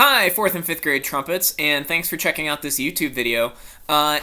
Hi, 4th and 5th grade trumpets, and thanks for checking out this YouTube video.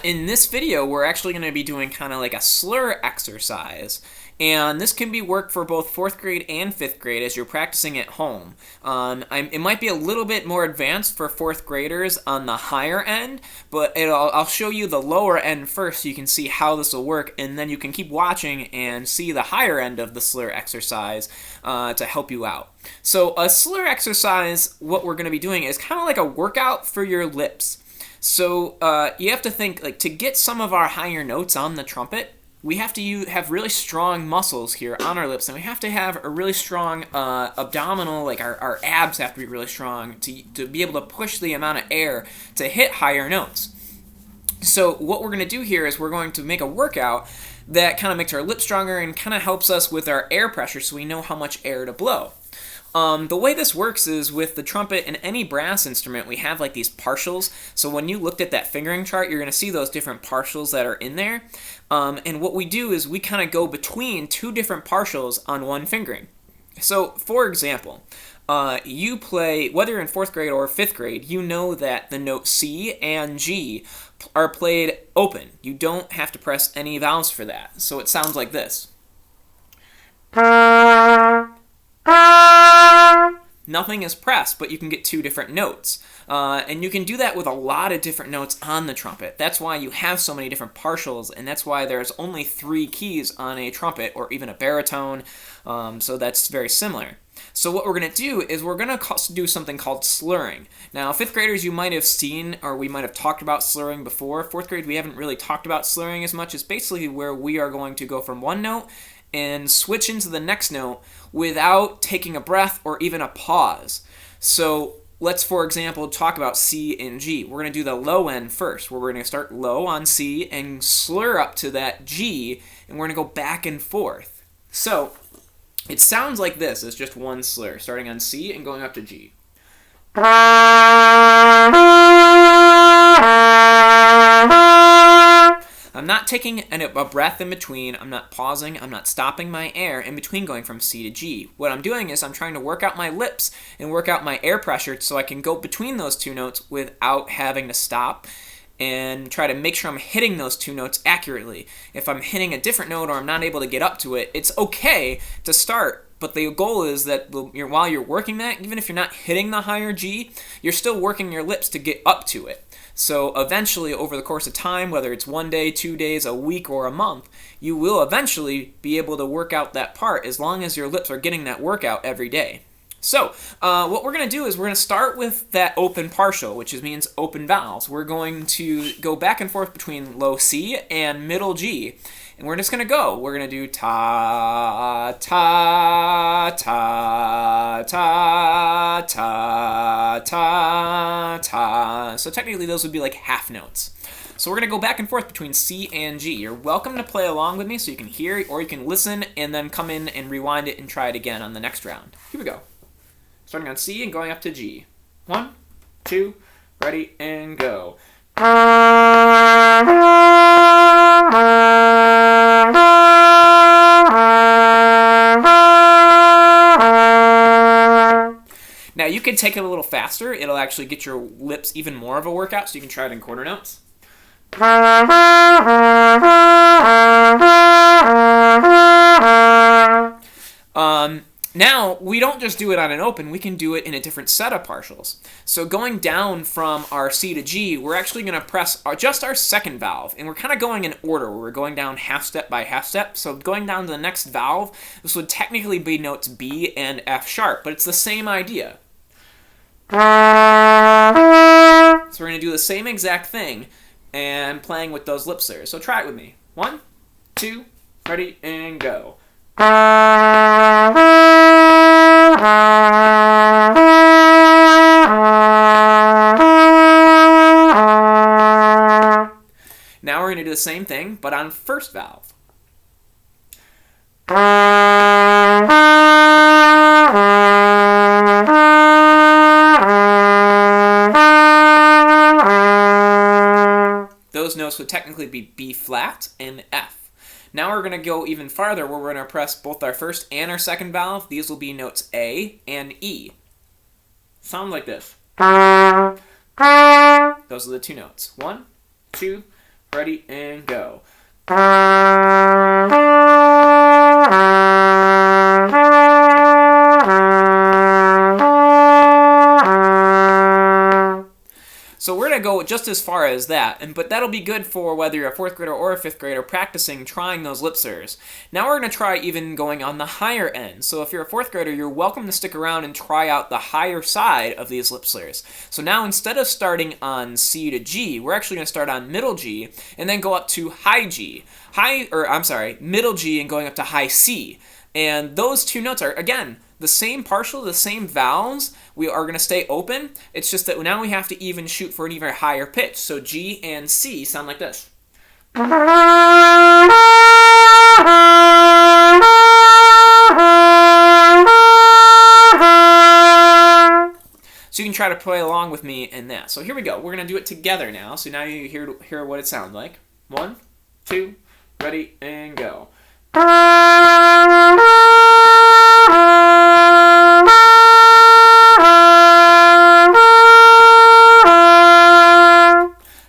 In this video, we're actually going to be doing kind of like a slur exercise, and this can be work for both 4th grade and 5th grade as you're practicing at home. It might be a little bit more advanced for 4th graders on the higher end, but I'll show you the lower end first so you can see how this will work, and then you can keep watching and see the higher end of the slur exercise to help you out. So a slur exercise, what we're going to be doing is kind of like a workout for your lips. So you have to think, like, to get some of our higher notes on the trumpet, we have to have really strong muscles here on our lips, and we have to have a really strong abdominal, like our abs have to be really strong to be able to push the amount of air to hit higher notes. So what we're going to do here is we're going to make a workout that kind of makes our lips stronger and kind of helps us with our air pressure so we know how much air to blow. The way this works is with the trumpet and any brass instrument, we have like these partials. So when you looked at that fingering chart, you're going to see those different partials that are in there. And what we do is we kind of go between two different partials on one fingering. So for example, you play, whether you're in 4th grade or 5th grade, you know that the note C and G are played open. You don't have to press any vowels for that. So it sounds like this. Nothing is pressed, but you can get two different notes. And you can do that with a lot of different notes on the trumpet. That's why you have so many different partials, and that's why there's only 3 keys on a trumpet, or even a baritone, so that's very similar. So what we're going to do is we're going to do something called slurring. Now, 5th graders, you might have seen, or we might have talked about slurring before. 4th grade, we haven't really talked about slurring as much. It's basically where we are going to go from one note and switch into the next note without taking a breath or even a pause. So let's, for example, talk about C and G. We're going to do the low end first, where we're going to start low on C and slur up to that G, and we're going to go back and forth. So it sounds like this. It's just one slur, starting on C and going up to G. I'm not taking a breath in between, I'm not pausing, I'm not stopping my air in between going from C to G. What I'm doing is I'm trying to work out my lips and work out my air pressure so I can go between those two notes without having to stop and try to make sure I'm hitting those two notes accurately. If I'm hitting a different note or I'm not able to get up to it, it's okay to start, but the goal is that while you're working that, even if you're not hitting the higher G, you're still working your lips to get up to it. So eventually, over the course of time, whether it's 1 day, 2 days, a week, or a month, you will eventually be able to work out that part as long as your lips are getting that workout every day. So what we're going to do is we're going to start with that open partial, which means open vowels. We're going to go back and forth between low C and middle G. And we're just going to go. We're going to do ta, ta, ta, ta, ta, ta, ta. So technically those would be like half notes. So we're going to go back and forth between C and G. You're welcome to play along with me so you can hear or you can listen and then come in and rewind it and try it again on the next round. Here we go. Starting on C and going up to G. 1, 2, ready, and go. Now you can take it a little faster. It'll actually get your lips even more of a workout, so you can try it in quarter notes. Now, we don't just do it on an open, we can do it in a different set of partials. So going down from our C to G, we're actually going to press just our second valve, and we're kind of going in order, where we're going down half step by half step. So going down to the next valve, this would technically be notes B and F sharp, but it's the same idea. So we're going to do the same exact thing, and playing with those lip slurs. So try it with me. 1, 2, ready, and go. Now we're going to do the same thing, but on first valve. Those notes would technically be B flat and F. Now we're going to go even farther, where we're going to press both our first and our second valve. These will be notes A and E. Sound like this. Those are the 2 notes. 1, 2, ready, and go. So we're going to go just as far as that, but that'll be good for whether you're a 4th grader or a 5th grader practicing trying those lip slurs. Now we're going to try even going on the higher end. So if you're a 4th grader, you're welcome to stick around and try out the higher side of these lip slurs. So now instead of starting on C to G, we're actually going to start on middle G and then go up to high G. Middle G and going up to high C. And those 2 notes are, again, the same partial, the same vowels. We are going to stay open. It's just that now we have to even shoot for an even higher pitch. So G and C sound like this. So you can try to play along with me in that. So here we go. We're going to do it together now. So now you hear what it sounds like. 1, 2, ready, and go.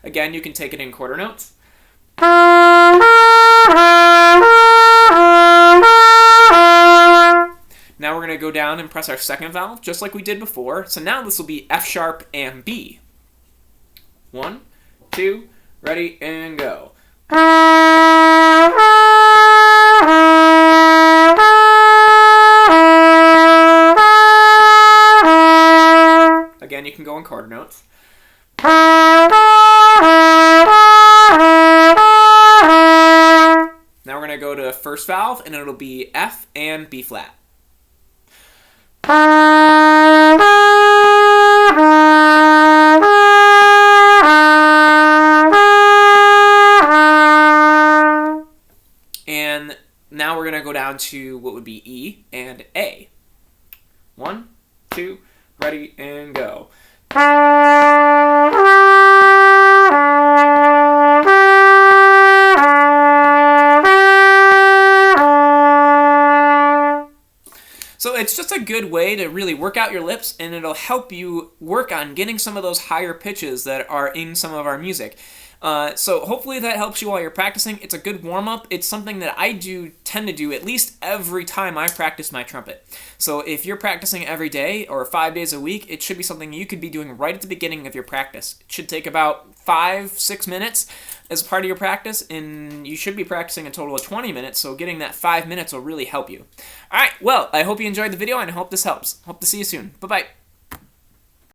Again, you can take it in quarter notes. Now we're going to go down and press our second valve, just like we did before. So now this will be F sharp and B. 1, 2, ready, and go. Again, you can go in quarter notes. Now we're going to go to first valve, and it'll be F and B flat. And now we're going to go down to what would be E and A. 1, 2, ready, and go. So it's just a good way to really work out your lips, and it'll help you work on getting some of those higher pitches that are in some of our music. So hopefully that helps you while you're practicing. It's a good warm-up. It's something that I tend to do at least every time I practice my trumpet. So if you're practicing every day or 5 days a week, it should be something you could be doing right at the beginning of your practice. It should take about 5-6 minutes as part of your practice, and you should be practicing a total of 20 minutes, so getting that 5 minutes will really help you. Alright, well, I hope you enjoyed the video, and I hope this helps. Hope to see you soon. Bye-bye.